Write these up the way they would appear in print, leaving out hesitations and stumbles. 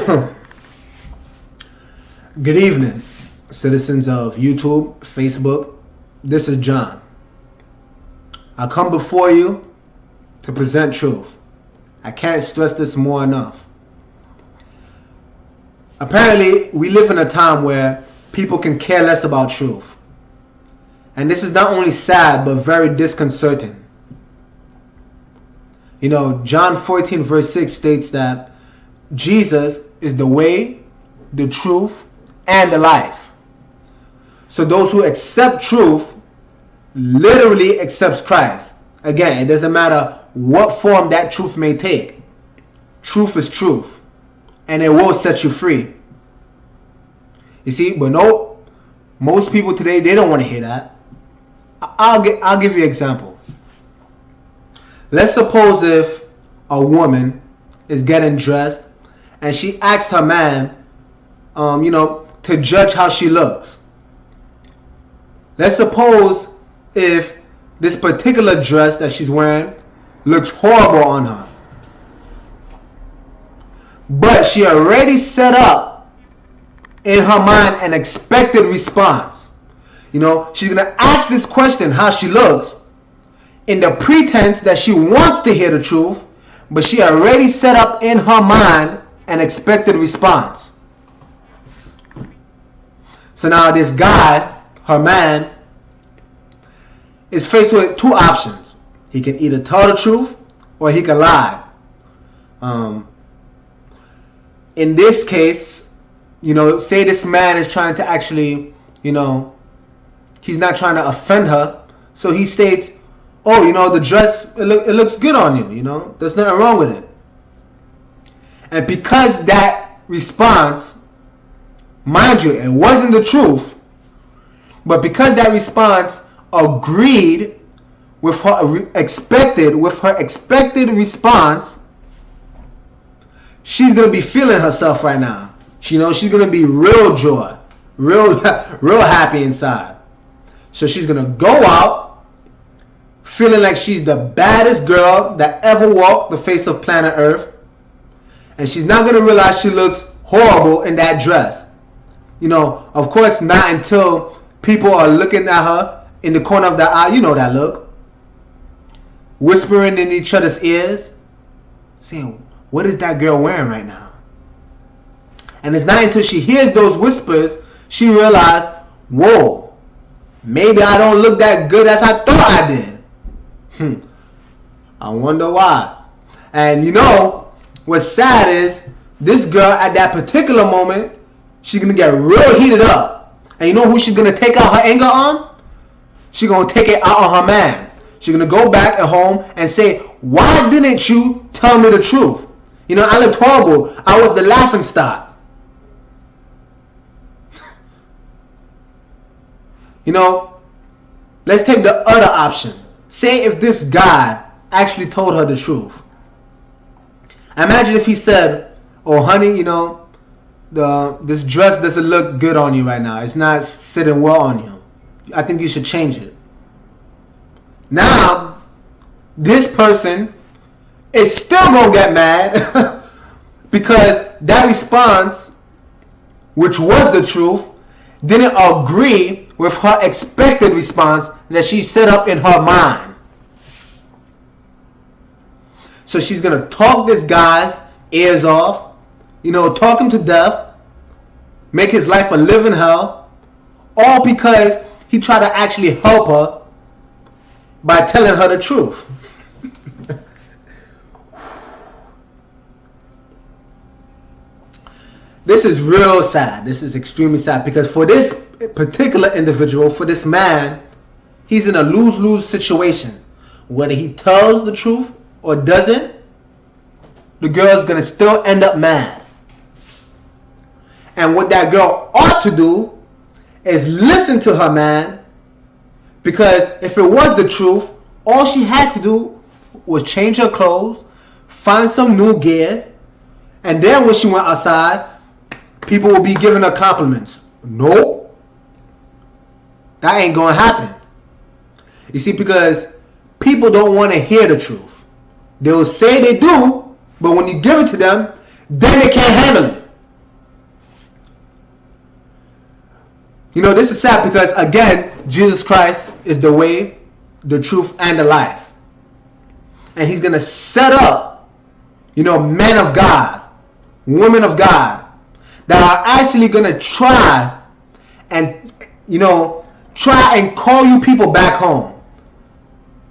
Good evening, citizens of YouTube, Facebook. This is John. I come before you to present truth. I can't stress this more enough. Apparently, we live in a time where people can care less about truth. And this is not only sad, but very disconcerting. You know, John 14 verse 6 states that Jesus is the way, the truth, and the life. So those who accept truth literally accepts Christ. Again, it doesn't matter what form that truth may take. Truth is truth, and it will set you free. You see, but no, most people today, they don't want to hear that. I'll give you an example. Let's suppose if a woman is getting dressed and she asks her man, to judge how she looks. Let's suppose if this particular dress that she's wearing looks horrible on her, but she already set up in her mind an expected response. You know, she's going to ask this question, how she looks, in the pretense that she wants to hear the truth, but she already set up in her mind an expected response. So now this guy, her man, is faced with two options. He can either tell the truth or he can lie. In this case, say this man is trying to actually, he's not trying to offend her. So he states, oh, the dress, it looks good on you, there's nothing wrong with it. And because that response, mind you, it wasn't the truth, but because that response agreed with her expected response, she's going to be feeling herself right now. She's going to be real joy, real happy inside. So she's going to go out feeling like she's the baddest girl that ever walked the face of planet Earth. And she's not going to realize she looks horrible in that dress. Of course, not until people are looking at her in the corner of their eye. You know that look. Whispering in each other's ears. Saying, what is that girl wearing right now? And it's not until she hears those whispers, she realizes, whoa, maybe I don't look that good as I thought I did. I wonder why. And what's sad is, this girl at that particular moment, she's going to get real heated up. And you know who she's going to take out her anger on? She's going to take it out on her man. She's going to go back at home and say, why didn't you tell me the truth? I looked horrible. I was the laughing stock. Let's take the other option. Say if this guy actually told her the truth. Imagine if he said, oh honey, this dress doesn't look good on you right now. It's not sitting well on you. I think you should change it. Now, this person is still going to get mad because that response, which was the truth, didn't agree with her expected response that she set up in her mind. So she's going to talk this guy's ears off, talk him to death, make his life a living hell, all because he tried to actually help her by telling her the truth. This is real sad. This is extremely sad because for this particular individual, for this man, he's in a lose-lose situation. Whether he tells the truth or doesn't, the girl's going to still end up mad. And what that girl ought to do is listen to her man, because if it was the truth, all she had to do was change her clothes, find some new gear, and then when she went outside, people will be giving her compliments. No, that ain't going to happen. You see, because people don't want to hear the truth. They'll say they do, but when you give it to them, then they can't handle it. You know, this is sad because, again, Jesus Christ is the way, the truth, and the life. And he's going to set up, you know, men of God, women of God, that are actually going to try and, you know, try and call you people back home.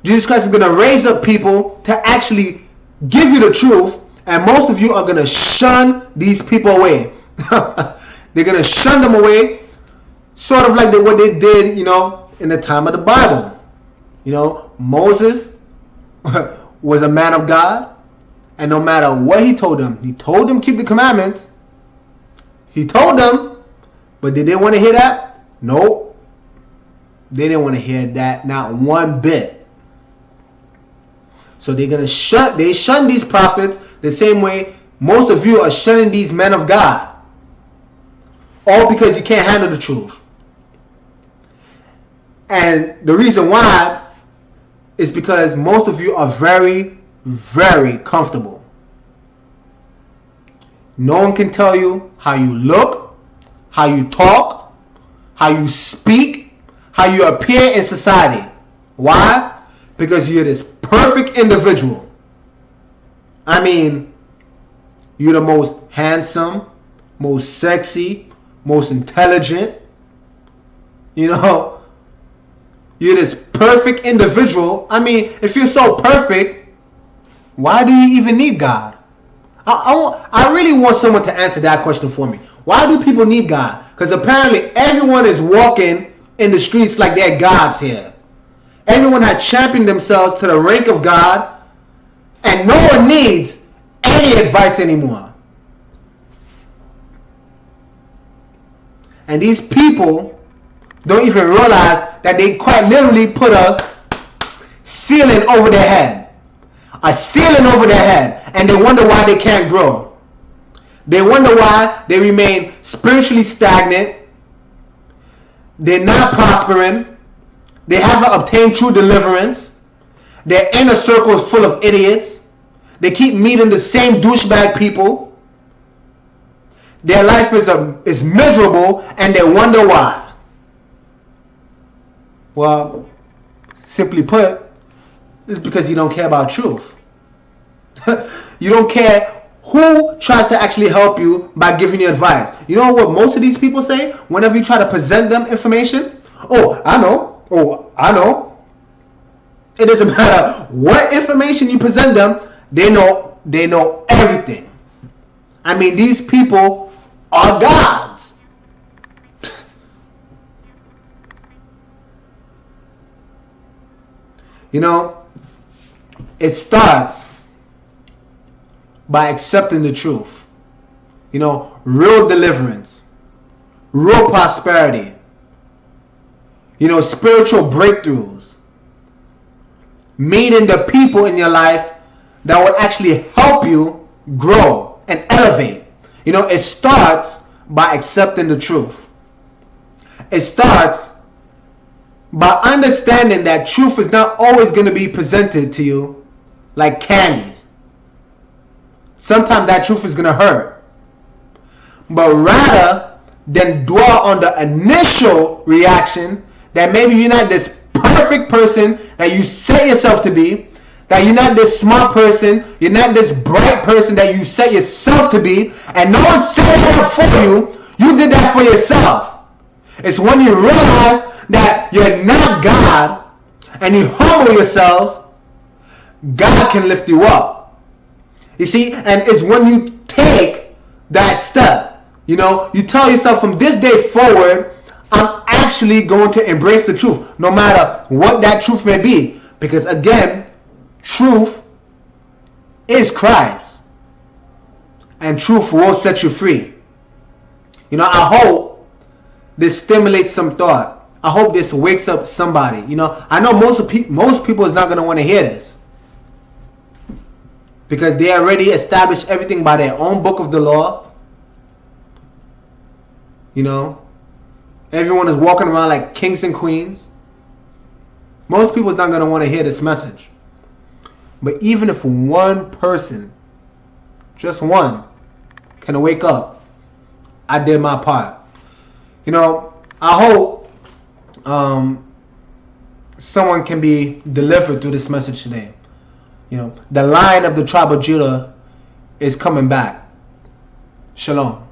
Jesus Christ is going to raise up people to actually give you the truth, and most of you are going to shun these people away. They're going to shun them away, sort of like what they did, you know, in the time of the Bible. You know, Moses was a man of God, and no matter what he told them keep the commandments. He told them, but did they want to hear that? Nope. They didn't want to hear that, not one bit. So they shun these prophets the same way most of you are shunning these men of God. All because you can't handle the truth. And the reason why is because most of you are very, very comfortable. No one can tell you how you look, how you talk, how you speak, how you appear in society. Why? Because you're this perfect individual. I mean, you're the most handsome, most sexy, most intelligent. You know, you're this perfect individual. I mean, if you're so perfect, why do you even need God? I really want someone to answer that question for me. Why do people need God? Because apparently everyone is walking in the streets like they're gods here. Everyone has championed themselves to the rank of God, and no one needs any advice anymore. And these people don't even realize that they quite literally put a ceiling over their head. A ceiling over their head. And they wonder why they can't grow. They wonder why they remain spiritually stagnant. They're not prospering. They haven't obtained true deliverance. Their inner circle is full of idiots. They keep meeting the same douchebag people. Their life is miserable, and they wonder why. Well, simply put, it's because you don't care about truth. You don't care who tries to actually help you by giving you advice. You know what most of these people say whenever you try to present them information? Oh, I know. Oh, I know. It doesn't matter what information you present them, they know everything. I mean, these people are gods. You know, it starts by accepting the truth. You know, real deliverance, real prosperity, you know, spiritual breakthroughs, meeting the people in your life that will actually help you grow and elevate. You know, it starts by accepting the truth. It starts by understanding that truth is not always going to be presented to you like candy. Sometimes that truth is going to hurt. But rather than dwell on the initial reaction that maybe you're not this perfect person that you set yourself to be, that you're not this smart person, you're not this bright person that you set yourself to be, and no one set it up for you, you did that for yourself. It's when you realize that you're not God and you humble yourselves, God can lift you up. You see, and it's when you take that step, you know, you tell yourself from this day forward, I'm actually going to embrace the truth, no matter what that truth may be. Because again, truth is Christ. And truth will set you free. You know, I hope this stimulates some thought. I hope this wakes up somebody. You know, I know most people is not going to want to hear this. Because they already established everything by their own book of the law. You know, everyone is walking around like kings and queens. Most people is not going to want to hear this message. But even if one person, just one, can wake up, I did my part. You know, I hope someone can be delivered through this message today. You know, the Lion of the tribe of Judah is coming back. Shalom.